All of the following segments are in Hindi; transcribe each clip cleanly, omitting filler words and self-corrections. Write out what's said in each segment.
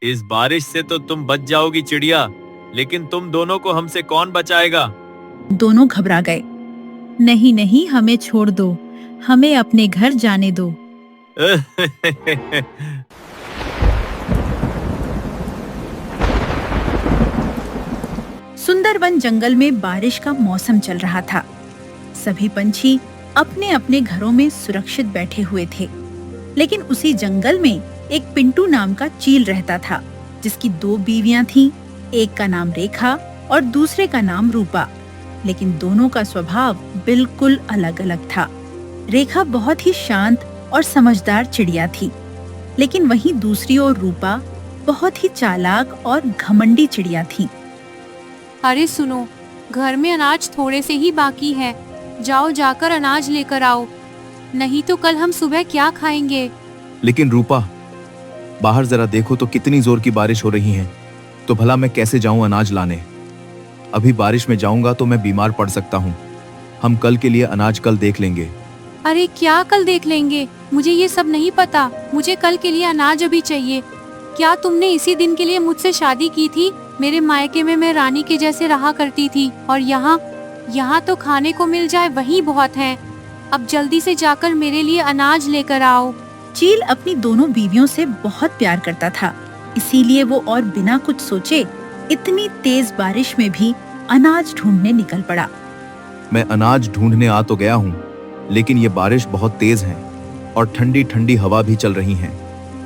इस बारिश से तो तुम बच जाओगी चिड़िया, लेकिन तुम दोनों को हमसे कौन बचाएगा? दोनों घबरा गए। नहीं नहीं, हमें छोड़ दो, हमें अपने घर जाने दो। सुंदरवन जंगल में बारिश का मौसम चल रहा था। सभी पंछी अपने अपने घरों में सुरक्षित बैठे हुए थे, लेकिन उसी जंगल में एक पिंटू नाम का चील रहता था, जिसकी 2 बीवियां थीं। एक का नाम रेखा और दूसरे का नाम रूपा, लेकिन दोनों का स्वभाव बिल्कुल अलग-अलग था। रेखा बहुत ही शांत और समझदार चिड़िया थी, लेकिन वहीं दूसरी ओर रूपा बहुत ही चालाक और घमंडी चिड़िया थी। अरे सुनो, घर में अनाज थोड़े से ही बाकी है, जाओ जाकर अनाज लेकर आओ, नहीं तो कल हम सुबह क्या खाएंगे। लेकिन रूपा, बाहर जरा देखो तो कितनी जोर की बारिश हो रही है, तो भला मैं कैसे जाऊं अनाज लाने? अभी बारिश में जाऊंगा तो मैं बीमार पड़ सकता हूं। हम कल के लिए अनाज कल देख लेंगे। अरे क्या कल देख लेंगे? मुझे ये सब नहीं पता, मुझे कल के लिए अनाज अभी चाहिए। क्या तुमने इसी दिन के लिए मुझसे शादी की थी? मेरे मायके में मैं रानी के जैसे रहा करती थी, और यहाँ तो खाने को मिल जाए वही बहुत है। अब जल्दी से जाकर मेरे लिए अनाज लेकर आओ। चील अपनी दोनों बीवियों से बहुत प्यार करता था, इसीलिए वो और बिना कुछ सोचे इतनी तेज बारिश में भी अनाज ढूंढने निकल पड़ा। मैं अनाज ढूंढने आ तो गया हूं, लेकिन ये बारिश बहुत तेज है और ठंडी ठंडी हवा भी चल रही है।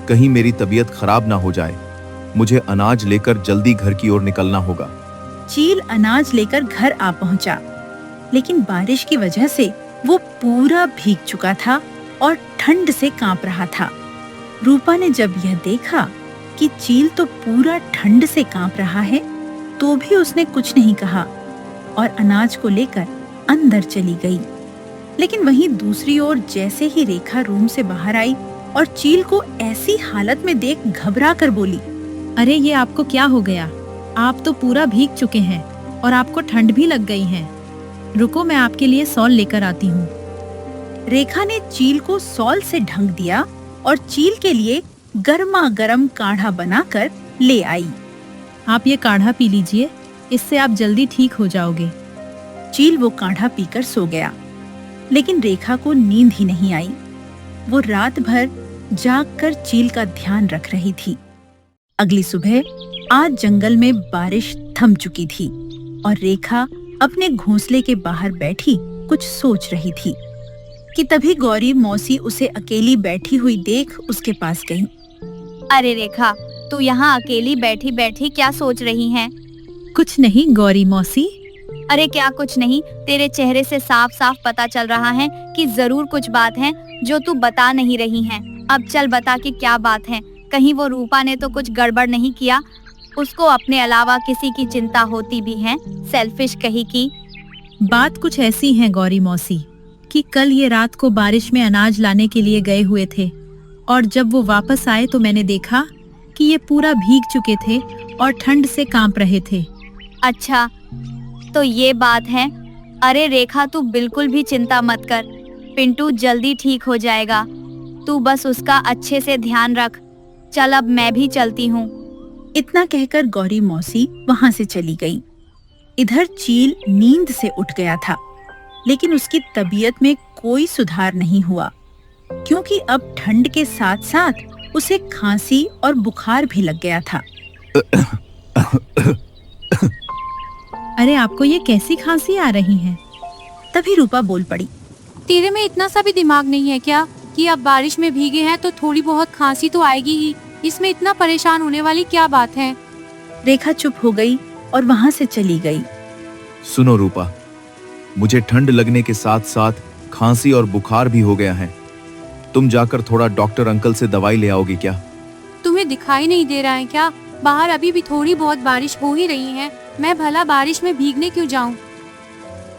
कहीं मेरी तबीयत खराब ना हो जाए। मुझे अनाज लेकर जल्दी घर की ओर निकलना होगा। चील अनाज लेकर घर आ पहुंचा, लेकिन बारिश की वजह से वो पूरा भीग चुका था और ठंड से कांप रहा था। रूपा ने जब यह देखा कि चील तो पूरा ठंड से कांप रहा है, तो भी उसने कुछ नहीं कहा और अनाज को लेकर अंदर चली गई। लेकिन वहीं दूसरी ओर जैसे ही रेखा रूम से बाहर आई और चील को ऐसी हालत में देख घबरा कर बोली, अरे ये आपको क्या हो गया? आप तो पूरा भीग चुके हैं और आपको ठंड भी लग गई है। रुको, मैं आपके लिए सॉल लेकर आती हूँ। रेखा ने चील को सॉल से ढंक दिया और चील के लिए गर्मा गर्म काढ़ा बनाकर ले आई। आप ये काढ़ा पी लीजिए, इससे आप जल्दी ठीक हो जाओगे। चील वो काढ़ा पीकर सो गया, लेकिन रेखा को नींद ही नहीं आई। वो रात भर जागकर चील का ध्यान रख रही थी। अगली सुबह आज जंगल में बारिश थम चुकी थी और रेखा अपने घोंसले के बाहर बैठी कुछ सोच रही थी कि तभी गौरी मौसी उसे अकेली बैठी हुई देख उसके पास गई। अरे रेखा, तू यहाँ अकेली बैठी बैठी क्या सोच रही है? कुछ नहीं गौरी मौसी। अरे क्या कुछ नहीं, तेरे चेहरे से साफ साफ पता चल रहा है कि जरूर कुछ बात है जो तू बता नहीं रही है। अब चल बता कि क्या बात है। कहीं वो रूपा ने तो कुछ गड़बड़ नहीं किया? उसको अपने अलावा किसी की चिंता होती भी है, सेल्फिश कहीं की। बात कुछ ऐसी है गौरी मौसी कि कल ये रात को बारिश में अनाज लाने के लिए गए हुए थे, और जब वो वापस आए तो मैंने देखा कि ये पूरा भीग चुके थे और ठंड से कांप रहे थे। अच्छा, तो ये बात है। अरे रेखा, तू बिल्कुल भी चिंता मत कर, पिंटू जल्दी ठीक हो जाएगा। तू बस उसका अच्छे से ध्यान रख। चल अब मैं भी चलती हूँ। इतना कहकर गौरी मौसी वहां से चली गई। इधर चील नींद से उठ गया था, लेकिन उसकी तबीयत में कोई सुधार नहीं हुआ, क्योंकि अब ठंड के साथ साथ उसे खांसी और बुखार भी लग गया था। अरे आपको ये कैसी खांसी आ रही है? तभी रूपा बोल पड़ी, तेरे में इतना सा भी दिमाग नहीं है क्या कि अब बारिश में भीगे हैं तो थोड़ी बहुत खांसी तो आएगी ही। इसमें इतना परेशान होने वाली क्या बात है? रेखा चुप हो गई और वहां से चली गई। सुनो रूपा, मुझे ठंड लगने के साथ साथ खांसी और बुखार भी हो गया है। तुम जाकर थोड़ा डॉक्टर अंकल से दवाई ले आओगी क्या? तुम्हें दिखाई नहीं दे रहा है क्या? बाहर अभी भी थोड़ी बहुत बारिश हो ही रही है। मैं भला बारिश में भीगने क्यों जाऊं?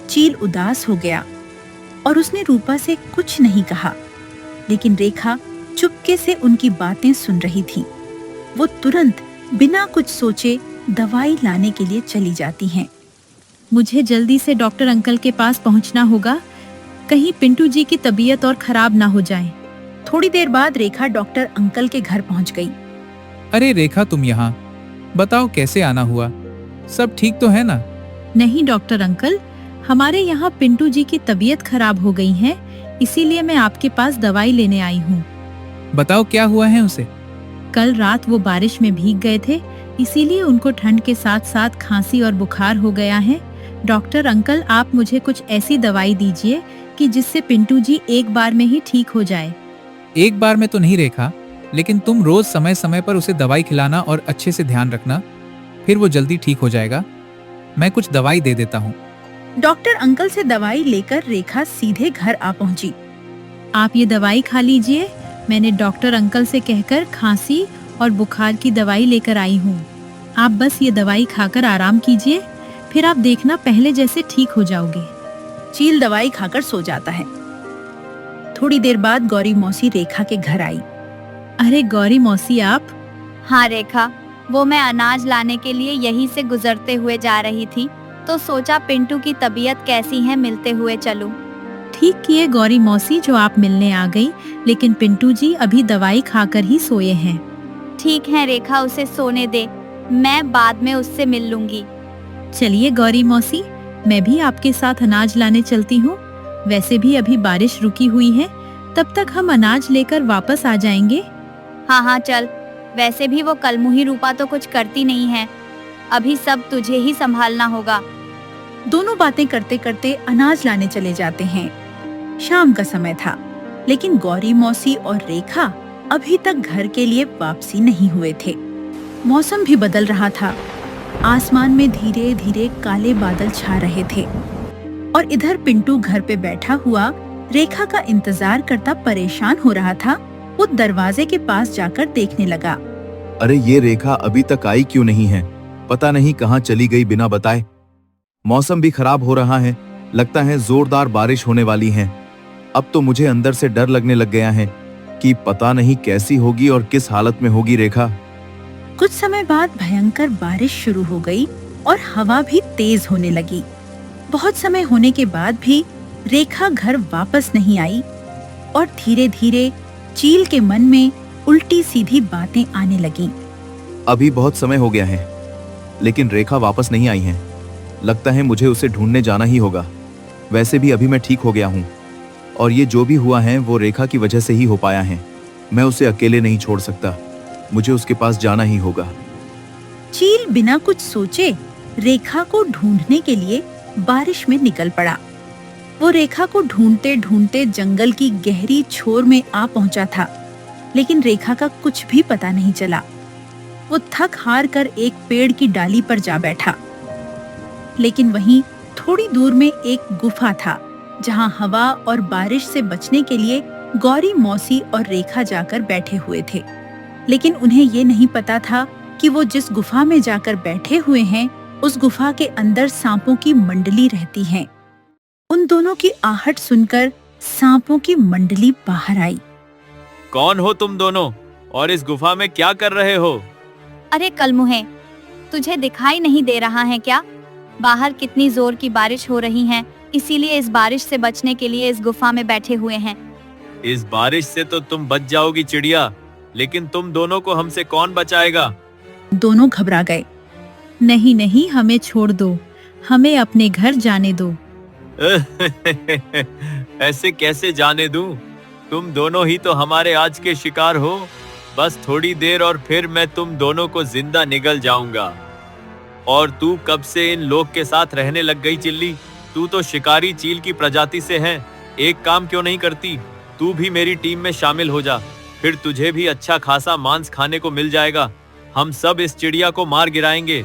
चील उदास हो गया और उसने रूपा से कुछ नहीं कहा, लेकिन रेखा चुपके से उनकी बातें सुन रही थी। वो तुरंत बिना कुछ सोचे दवाई लाने के लिए चली जाती हैं। मुझे जल्दी से डॉक्टर अंकल के पास पहुंचना होगा, कहीं पिंटू जी की तबीयत और खराब ना हो जाए। थोड़ी देर बाद रेखा डॉक्टर अंकल के घर पहुंच गई। अरे रेखा, तुम यहाँ बताओ कैसे आना हुआ? सब ठीक तो है ना? नहीं डॉक्टर अंकल, हमारे यहाँ पिंटू जी की तबीयत खराब हो गई है, इसीलिए मैं आपके पास दवाई लेने आई हूँ। बताओ क्या हुआ है उसे? कल रात वो बारिश में भीग गए थे, इसीलिए उनको ठंड के साथ साथ खांसी और बुखार हो गया है। डॉक्टर अंकल, आप मुझे कुछ ऐसी दवाई दीजिए कि जिससे पिंटू जी एक बार में ही ठीक हो जाए। एक बार में तो नहीं रेखा, लेकिन तुम रोज समय समय पर उसे दवाई खिलाना और अच्छे से ध्यान रखना, फिर वो जल्दी ठीक हो जाएगा। मैं कुछ दवाई दे देता हूँ। डॉक्टर अंकल से दवाई लेकर रेखा सीधे घर आ पहुंची। आप ये दवाई खा लीजिए, मैंने डॉक्टर अंकल से कहकर खांसी और बुखार की दवाई लेकर आई हूँ। आप बस ये दवाई खाकर आराम कीजिए, फिर आप देखना पहले जैसे ठीक हो जाओगे। चील दवाई खाकर सो जाता है। थोड़ी देर बाद गौरी मौसी रेखा के घर आई। अरे गौरी मौसी, आप? हाँ रेखा, वो मैं अनाज लाने के लिए यहीं से गुजरते हुए जा रही थी, तो सोचा पिंटू की तबीयत कैसी है मिलते हुए चलूं। ठीक किए गौरी मौसी जो आप मिलने आ गई, लेकिन पिंटू जी अभी दवाई खाकर ही सोए हैं। ठीक है रेखा, उसे सोने दे, मैं बाद में उससे मिल लूंगी। चलिए गौरी मौसी, मैं भी आपके साथ अनाज लाने चलती हूँ। वैसे भी अभी बारिश रुकी हुई है, तब तक हम अनाज लेकर वापस आ जाएंगे। हाँ हाँ चल, वैसे भी वो कलमुही रूपा तो कुछ करती नहीं है, अभी सब तुझे ही संभालना होगा। दोनों बातें करते करते अनाज लाने चले जाते हैं। शाम का समय था, लेकिन गौरी मौसी और रेखा अभी तक घर के लिए वापसी नहीं हुए थे। मौसम भी बदल रहा था, आसमान में धीरे धीरे काले बादल छा रहे थे और इधर पिंटू घर पे बैठा हुआ रेखा का इंतजार करता परेशान हो रहा था। वो दरवाजे के पास जाकर देखने लगा। अरे ये रेखा अभी तक आई क्यों नहीं है? पता नहीं कहाँ चली गई बिना बताए। मौसम भी खराब हो रहा है, लगता है जोरदार बारिश होने वाली है। अब तो मुझे अंदर से डर लगने लग गया है कि पता नहीं कैसी होगी और किस हालत में होगी रेखा। कुछ समय बाद भयंकर बारिश शुरू हो गई और हवा भी तेज होने लगी। बहुत समय होने के बाद भी रेखा घर वापस नहीं आई और धीरे धीरे चील के मन में उल्टी सीधी बातें आने लगीं। अभी बहुत समय हो गया है, लेकिन रेखा वापस नहीं आई है। लगता है मुझे उसे ढूंढने जाना ही होगा। वैसे भी अभी मैं ठीक हो गया हूँ और ये जो भी हुआ है वो रेखा की वजह से ही हो पाया है। मैं उसे अकेले नहीं छोड़ सकता, मुझे उसके पास जाना ही होगा। चील बिना कुछ सोचे रेखा को ढूंढने के लिए बारिश में निकल पड़ा। वो रेखा को ढूंढते ढूंढते जंगल की गहरी छोर में आ पहुंचा था, लेकिन रेखा का कुछ भी पता नहीं चला। वो थक हार कर एक पेड़ की डाली पर जा बैठा, लेकिन वहीं थोड़ी दूर में एक गुफा था जहां हवा और बारिश से बचने के लिए गौरी मौसी और रेखा जाकर बैठे हुए थे। लेकिन उन्हें ये नहीं पता था कि वो जिस गुफा में जाकर बैठे हुए हैं, उस गुफा के अंदर सांपों की मंडली रहती है। उन दोनों की आहट सुनकर सांपों की मंडली बाहर आई। कौन हो तुम दोनों और इस गुफा में क्या कर रहे हो? अरे कलमुहे, तुझे दिखाई नहीं दे रहा है क्या? बाहर कितनी जोर की बारिश हो रही है, इसीलिए इस बारिश से बचने के लिए इस गुफा में बैठे हुए हैं। इस बारिश से तो तुम बच जाओगी चिड़िया, लेकिन तुम दोनों को हमसे कौन बचाएगा? दोनों घबरा गए। नहीं नहीं, हमें छोड़ दो, हमें अपने घर जाने दो। ऐसे कैसे जाने दूं? तुम दोनों ही तो हमारे आज के शिकार हो। बस थोड़ी देर और फिर मैं तुम दोनों को जिंदा निगल जाऊंगा। और तू कब से इन लोग के साथ रहने लग गई चिल्ली? तू तो शिकारी चील की प्रजाति से है। एक काम क्यों नहीं करती? तू भी मेरी टीम में शामिल हो जा, फिर तुझे भी अच्छा खासा मांस खाने को मिल जाएगा। हम सब इस चिड़िया को मार गिराएंगे।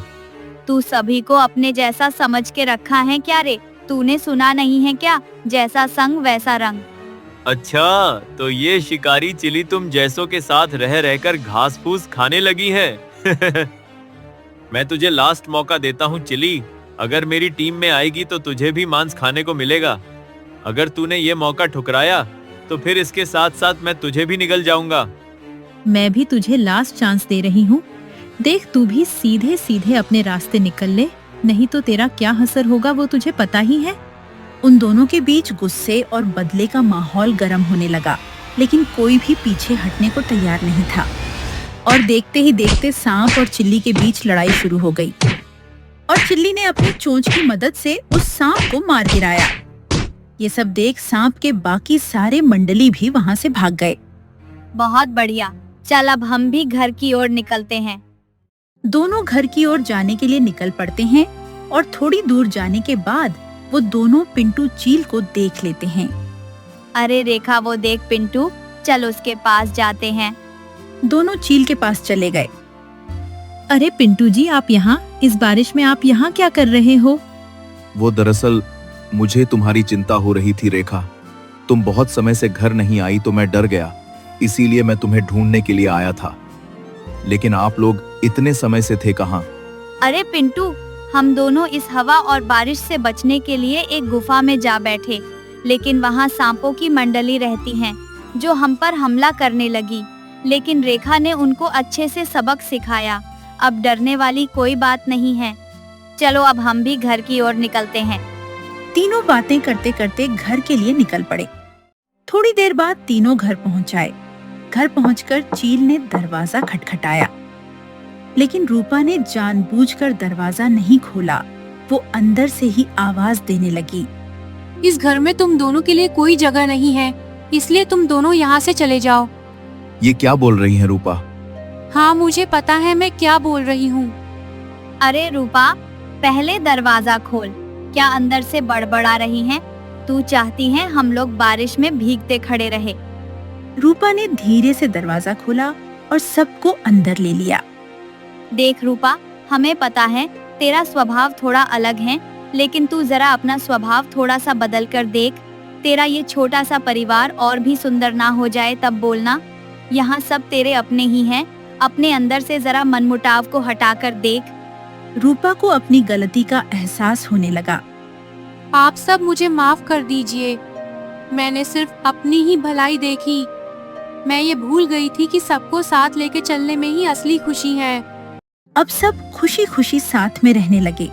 तू सभी को अपने जैसा समझ के रखा है क्या रे? तूने सुना नहीं है क्या, जैसा संग वैसा रंग? अच्छा, तो ये शिकारी चिली तुम जैसों के साथ रह रहकर घास फूस खाने लगी है। मैं तुझे लास्ट मौका देता हूँ चिली, अगर मेरी टीम में आएगी तो तुझे भी मांस खाने को मिलेगा। अगर तूने ये मौका ठुकराया तो फिर इसके साथ साथ मैं तुझे भी निगल जाऊंगा। मैं भी तुझे लास्ट चांस दे रही हूँ। देख, तू भी सीधे सीधे अपने रास्ते निकल ले, नहीं तो तेरा क्या असर होगा वो तुझे पता ही है। उन दोनों के बीच गुस्से और बदले का माहौल गर्म होने लगा। लेकिन कोई भी पीछे हटने को तैयार नहीं था। और देखते ही देखते सांप और चिल्ली के बीच लड़ाई शुरू हो गई और चिल्ली ने अपनी चोंच की मदद से उस सांप को मार गिराया। ये सब देख सांप के बाकी सारे मंडली भी वहाँ से भाग गए। बहुत बढ़िया, चल अब हम भी घर की ओर निकलते हैं। दोनों घर की ओर जाने के लिए निकल पड़ते हैं और थोड़ी दूर जाने के बाद वो दोनों पिंटू चील को देख लेते हैं। अरे रेखा, वो देख पिंटू, चल उसके पास जाते हैं। दोनों चील के पास चले गए। अरे पिंटू जी, आप यहाँ इस बारिश में आप यहाँ क्या कर रहे हो? वो दरअसल मुझे तुम्हारी चिंता हो रही थी रेखा। तुम बहुत समय से घर नहीं आई तो मैं डर गया, इसीलिए मैं तुम्हें ढूंढने के लिए आया था। लेकिन आप लोग इतने समय से थे कहाँ? अरे पिंटू, हम दोनों इस हवा और बारिश से बचने के लिए एक गुफा में जा बैठे, लेकिन वहाँ सांपों की मंडली रहती हैं, जो हम पर हमला करने लगी। लेकिन रेखा ने उनको अच्छे से सबक सिखाया। अब डरने वाली कोई बात नहीं है। चलो अब हम भी घर की ओर निकलते हैं। तीनों बातें करते करते घर के लिए निकल पड़े। थोड़ी देर बाद तीनों घर पहुंच आए। घर पहुंचकर चील ने दरवाजा खटखटाया, लेकिन रूपा ने जानबूझकर दरवाजा नहीं खोला। वो अंदर से ही आवाज देने लगी। इस घर में तुम दोनों के लिए कोई जगह नहीं है, इसलिए तुम दोनों यहाँ से चले जाओ। ये क्या बोल रही हैं रूपा? हाँ, मुझे पता है मैं क्या बोल रही हूँ। अरे रूपा, पहले दरवाजा खोल। क्या अंदर से बड़बड़ा रही हैं? तू चाहती है हम लोग बारिश में भीगते खड़े रहे? रूपा ने धीरे से दरवाजा खोला और सबको अंदर ले लिया। देख रूपा, हमें पता है तेरा स्वभाव थोड़ा अलग है, लेकिन तू जरा अपना स्वभाव थोड़ा सा बदल कर देख। तेरा ये छोटा सा परिवार और भी सुंदर ना हो जाए तब बोलना। यहाँ सब तेरे अपने ही हैं। अपने अंदर से जरा मनमुटाव को हटाकर देख। रूपा को अपनी गलती का एहसास होने लगा। आप सब मुझे माफ कर दीजिए। मैंने सिर्फ अपनी ही भलाई देखी। मैं ये भूल गई थी कि सबको साथ लेके चलने में ही असली खुशी है। अब सब खुशी खुशी साथ में रहने लगे।